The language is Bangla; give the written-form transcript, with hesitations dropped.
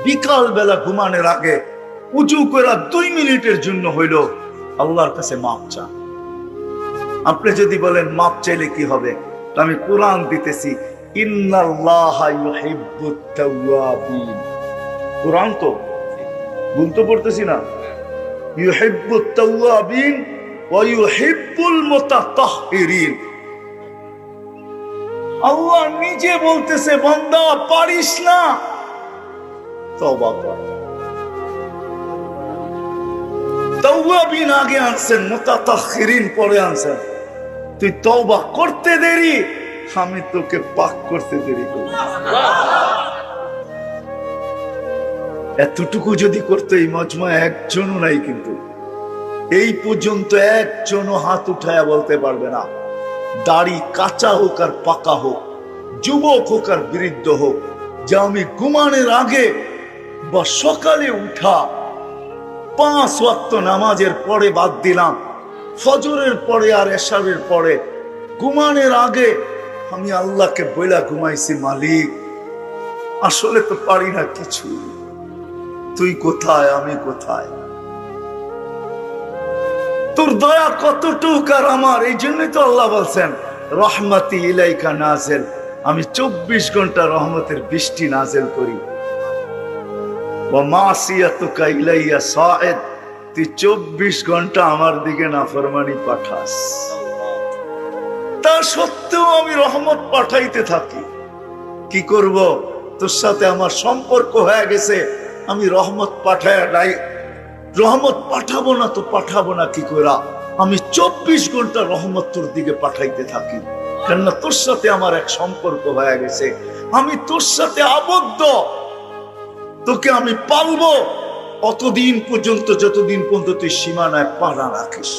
বিকাল বেলা ঘুমানোর আগে উজু করে 2 মিনিটের জন্য হইল আল্লাহর কাছে মাপ চান। আপনি যদি বলেন মাপ চাইলে কি হবে, তো আমি কোরআন দিতেছি, ইন্নাল্লাহা ইউহিব্বুত তাওয়াবিন। কোরআন তো বলতে পড়তেছি না, ইউহিব্বুত তাওয়াবিন ওয়া ইউহিব্বুল মুতাতাহহিরিন। আল্লাহ নিজে বলতেছে, বান্দা পারিস না, তওবা কর। তাওয়াবিন আগে আনছেন, মুতাতাহহিরিন পরে আনছেন। তুই তওবা করতে দেরি, আমি তোকে পাক করতে দেরি করব। এতটুকু যদি করতে এই মজমায় একজনও নাই, কিন্তু এই পর্যন্ত একজনও হাত উঠায়া বলতে পারবে না, দাড়ি কাঁচা হোক আর পাকা হোক, যুবক হোক আর বৃদ্ধ হোক, যে আমি ঘুমানোর আগে বা সকালে উঠা 5 ওয়াক্ত নামাজের পরে বাদ দিলাম, ফজরের পরে আর এশারের পরে ঘুমানোর আগে আমি আল্লাহকে বইলা ঘুমাইছি, মালিক আসলে তো পারি না কিছু, তুই কোথায়, আমি কোথায়, তোর দয়া কতটুক আর আমার। এই জন্যই তো আল্লাহ বলছেন, রহমতি ইলাইকা নাজেল, আমি 24 ঘন্টা রহমতের বৃষ্টি নাজেল করি। ওয়া মাসিয়াতুকা ইলাইয়া সাঈদ, তুই 24 ঘন্টা আমার দিকে নাফরমানি পাঠাস, তা সত্ত্বেও আমি রহমত পাঠাইতে থাকি। কি করব, তোর সাথে আমার সম্পর্ক হয়ে গেছে, আমি রহমত পাঠায় নাই, রহমত পাঠাবো না তো পাঠাবো না কি কইরা, আমি 24 ঘন্টা রহমত তোর দিকে পাঠাইতে থাকি। কেননা তোর সাথে আমার এক সম্পর্ক হয়ে গেছে, আমি তোর সাথে আবদ্ধ, তোকে আমি পালবো অতদিন পর্যন্ত যতদিন পর্যন্ত তুই সীমানায় পা না রাখিস।